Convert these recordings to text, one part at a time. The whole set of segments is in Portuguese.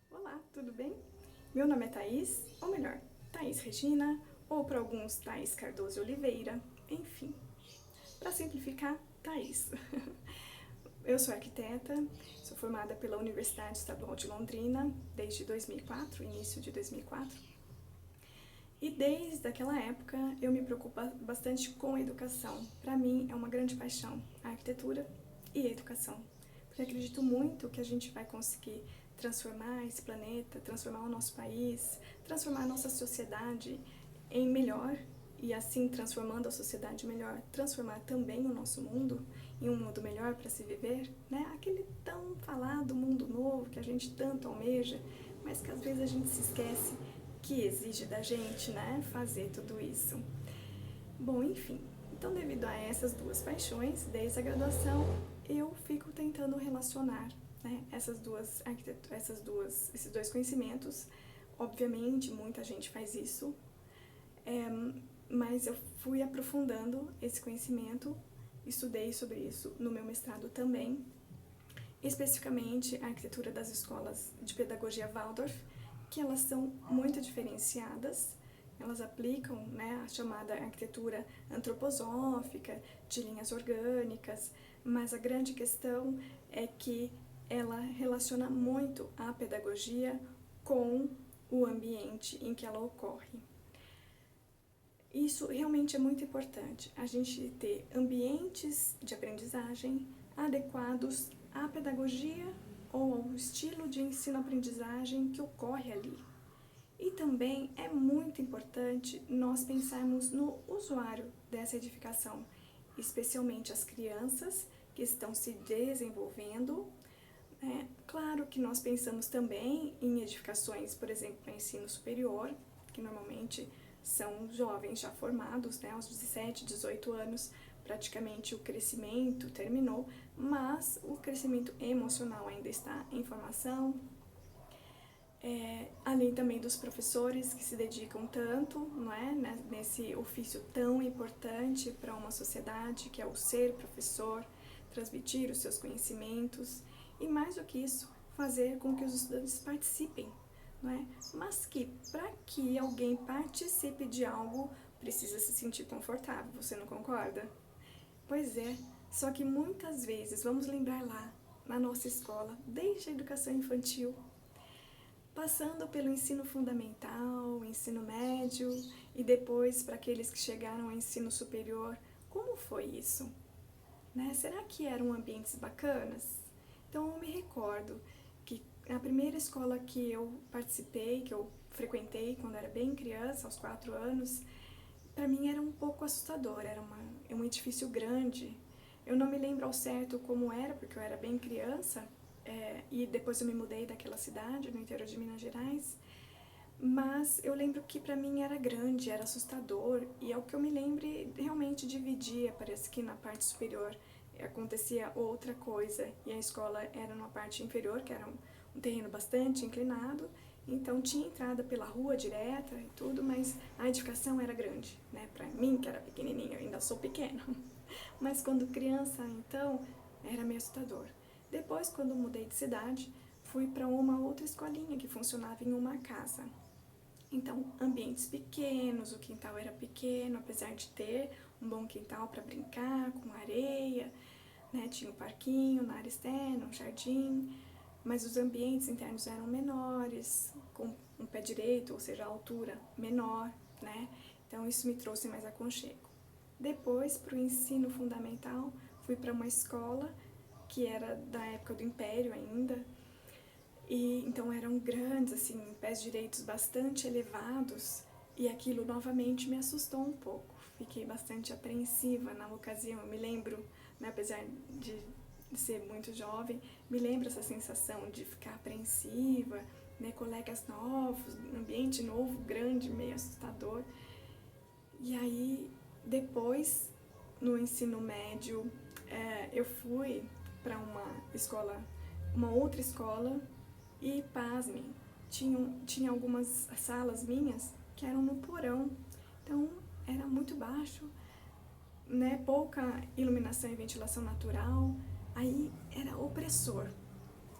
Olá, tudo bem? Meu nome é Thaís, ou melhor, Thaís Regina, ou para alguns Thaís Cardoso Oliveira, enfim. Para simplificar, Thaís. Eu sou arquiteta, sou formada pela Universidade Estadual de Londrina desde 2004, início de 2004. E desde aquela época eu me preocupo bastante com a educação. Para mim é uma grande paixão a arquitetura e a educação, porque acredito muito que a gente vai conseguir transformar esse planeta, transformar o nosso país, transformar a nossa sociedade em melhor e assim transformando a sociedade melhor, transformar também o nosso mundo em um mundo melhor para se viver, né? Aquele tão falado mundo novo que a gente tanto almeja, mas que às vezes a gente se esquece que exige da gente, né, fazer tudo isso. Bom, enfim, então devido a essas duas paixões, desde a graduação, eu fico tentando relacionar, né, esses dois conhecimentos. Obviamente, muita gente faz isso, é, mas eu fui aprofundando esse conhecimento, estudei sobre isso no meu mestrado também, especificamente a arquitetura das escolas de pedagogia Waldorf, que elas são muito diferenciadas, elas aplicam, né, a chamada arquitetura antroposófica, de linhas orgânicas, mas a grande questão é que ela relaciona muito a pedagogia com o ambiente em que ela ocorre. Isso realmente é muito importante, a gente ter ambientes de aprendizagem adequados à pedagogia ou ao estilo de ensino-aprendizagem que ocorre ali. E também é muito importante nós pensarmos no usuário dessa edificação, especialmente as crianças que estão se desenvolvendo. Claro que nós pensamos também em edificações, por exemplo, para ensino superior, que normalmente são jovens já formados, né, aos 17, 18 anos, praticamente o crescimento terminou, mas o crescimento emocional ainda está em formação. Além também dos professores que se dedicam tanto, não é, nesse ofício tão importante para uma sociedade, que é o ser professor, transmitir os seus conhecimentos e, mais do que isso, fazer com que os estudantes participem, não é? Mas que, para que alguém participe de algo, precisa se sentir confortável, você não concorda? Pois é, só que muitas vezes, vamos lembrar lá, na nossa escola, desde a educação infantil, passando pelo ensino fundamental, ensino médio e depois para aqueles que chegaram ao ensino superior. Como foi isso? Né? Será que eram ambientes bacanas? Então eu me recordo que a primeira escola que eu participei, que eu frequentei quando era bem criança, aos 4 anos, para mim era um pouco assustador, era um edifício grande. Eu não me lembro ao certo como era, porque eu era bem criança, e depois eu me mudei daquela cidade, no interior de Minas Gerais, mas eu lembro que para mim era grande, era assustador, e é o que eu me lembro realmente dividia, parece que na parte superior acontecia outra coisa, e a escola era numa parte inferior, que era um terreno bastante inclinado, então tinha entrada pela rua direta e tudo, mas a edificação era grande, né? Para mim, que era pequenininha, eu ainda sou pequena, mas quando criança, então, era meio assustador. Depois, quando mudei de cidade, fui para uma outra escolinha que funcionava em uma casa. Então, ambientes pequenos, o quintal era pequeno, apesar de ter um bom quintal para brincar, com areia, né? Tinha um parquinho na área externa, um jardim, mas os ambientes internos eram menores, com um pé direito, ou seja, a altura menor, né? Então, isso me trouxe mais aconchego. Depois, para o ensino fundamental, fui para uma escola que era da época do Império ainda, e então eram grandes, assim, pés direitos bastante elevados, e aquilo novamente me assustou um pouco. Fiquei bastante apreensiva na ocasião. Eu me lembro, né, apesar de ser muito jovem, me lembro essa sensação de ficar apreensiva, né, colegas novos, ambiente novo, grande, meio assustador. E aí, depois, no ensino médio, eu fui para uma outra escola e, pasmem, tinha algumas salas minhas que eram no porão, então era muito baixo, né, pouca iluminação e ventilação natural, aí era opressor.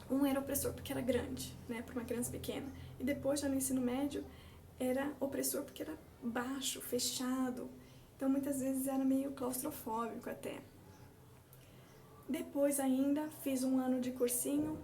Um era opressor porque era grande, né, para uma criança pequena. E depois, já no ensino médio, era opressor porque era baixo, fechado. Então, muitas vezes era meio claustrofóbico até. Depois ainda fiz um ano de cursinho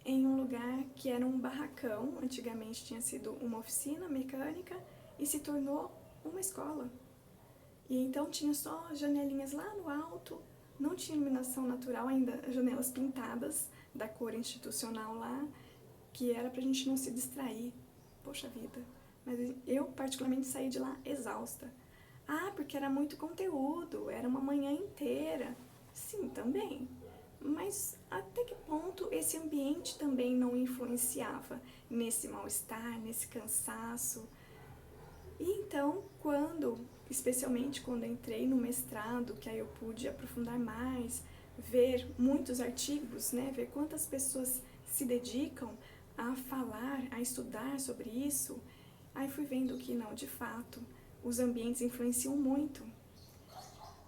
em um lugar que era um barracão. Antigamente tinha sido uma oficina mecânica e se tornou uma escola. E então tinha só janelinhas lá no alto, não tinha iluminação natural, ainda janelas pintadas da cor institucional lá, que era pra gente não se distrair. Poxa vida. Mas eu particularmente saí de lá exausta. Ah, porque era muito conteúdo, era uma manhã inteira. Sim, também. Mas até que ponto esse ambiente também não influenciava nesse mal-estar, nesse cansaço? E então, especialmente quando entrei no mestrado, que aí eu pude aprofundar mais, ver muitos artigos, né, ver quantas pessoas se dedicam a falar, a estudar sobre isso, aí fui vendo que não, de fato, os ambientes influenciam muito.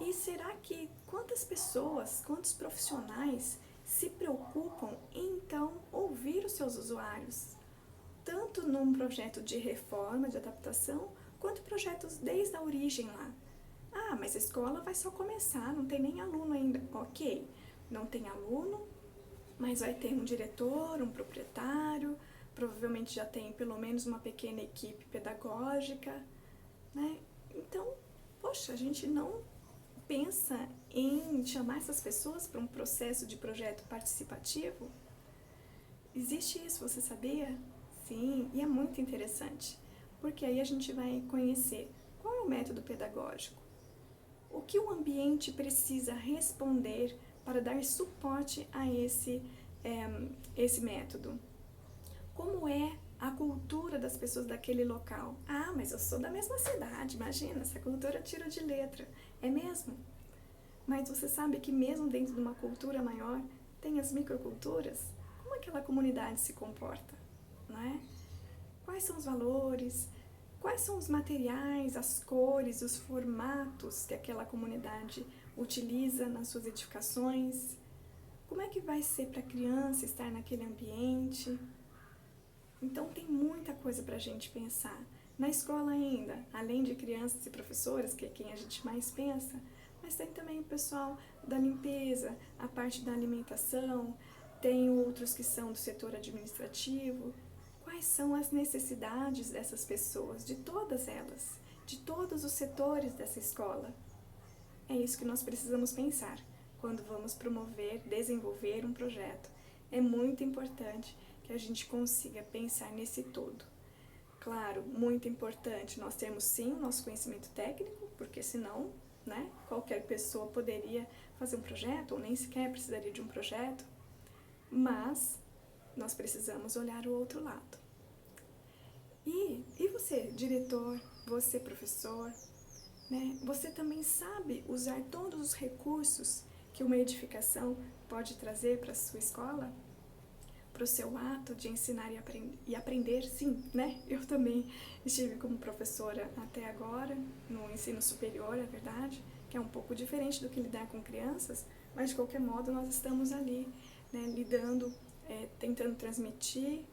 E será que quantas pessoas, quantos profissionais se preocupam em então ouvir os seus usuários? Tanto num projeto de reforma, de adaptação, quanto projetos desde a origem lá. Ah, mas a escola vai só começar, não tem nem aluno ainda. Ok, não tem aluno, mas vai ter um diretor, um proprietário, provavelmente já tem pelo menos uma pequena equipe pedagógica, né? Então, poxa, a gente não pensa em chamar essas pessoas para um processo de projeto participativo? Existe isso, você sabia? Sim, e é muito interessante, porque aí a gente vai conhecer qual é o método pedagógico, o que o ambiente precisa responder para dar suporte a esse método, como é a cultura das pessoas daquele local. Ah, mas eu sou da mesma cidade, imagina, essa cultura tiro de letra. É mesmo? Mas você sabe que mesmo dentro de uma cultura maior, tem as microculturas? Como aquela comunidade se comporta, não é? Quais são os valores? Quais são os materiais, as cores, os formatos que aquela comunidade utiliza nas suas edificações? Como é que vai ser para a criança estar naquele ambiente? Então tem muita coisa para a gente pensar. Na escola ainda, além de crianças e professores, que é quem a gente mais pensa, mas tem também o pessoal da limpeza, a parte da alimentação, tem outros que são do setor administrativo. Quais são as necessidades dessas pessoas, de todas elas, de todos os setores dessa escola? É isso que nós precisamos pensar quando vamos promover, desenvolver um projeto. É muito importante que a gente consiga pensar nesse todo. Claro, muito importante nós termos sim o nosso conhecimento técnico, porque senão, né, qualquer pessoa poderia fazer um projeto ou nem sequer precisaria de um projeto, mas nós precisamos olhar o outro lado. E você, diretor, você, professor, né, você também sabe usar todos os recursos que uma edificação pode trazer para a sua escola? Para o seu ato de ensinar e aprender, sim, né? Eu também estive como professora até agora, no ensino superior, é verdade, que é um pouco diferente do que lidar com crianças, mas de qualquer modo nós estamos ali, né, lidando, tentando transmitir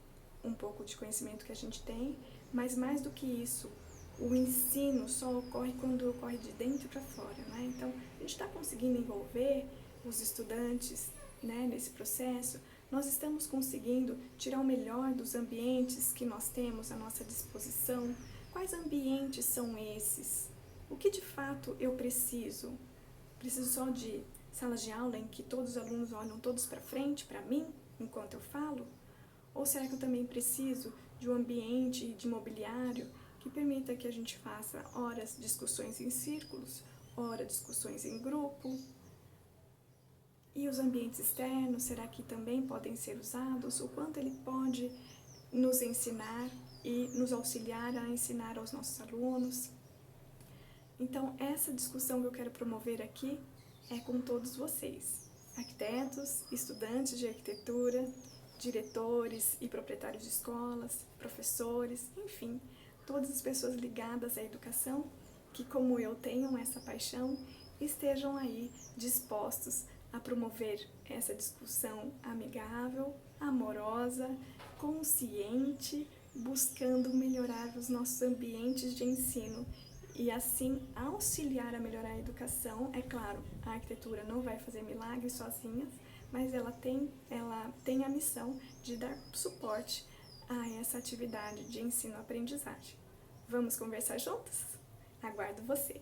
um pouco de conhecimento que a gente tem, mas mais do que isso, o ensino só ocorre quando ocorre de dentro para fora, né? Então, a gente está conseguindo envolver os estudantes, né, nesse processo. Nós estamos conseguindo tirar o melhor dos ambientes que nós temos à nossa disposição. Quais ambientes são esses? O que de fato eu preciso? Preciso só de salas de aula em que todos os alunos olham todos para frente, para mim, enquanto eu falo? Ou será que eu também preciso de um ambiente de mobiliário que permita que a gente faça horas discussões em círculos, horas discussões em grupo? E os ambientes externos, será que também podem ser usados? O quanto ele pode nos ensinar e nos auxiliar a ensinar aos nossos alunos? Então, essa discussão que eu quero promover aqui é com todos vocês, arquitetos, estudantes de arquitetura, diretores e proprietários de escolas, professores, enfim, todas as pessoas ligadas à educação que, como eu, tenham essa paixão, estejam aí dispostos a promover essa discussão amigável, amorosa, consciente, buscando melhorar os nossos ambientes de ensino e assim auxiliar a melhorar a educação. É claro, a arquitetura não vai fazer milagres sozinha, mas ela tem a missão de dar suporte a essa atividade de ensino-aprendizagem. Vamos conversar juntos? Aguardo você!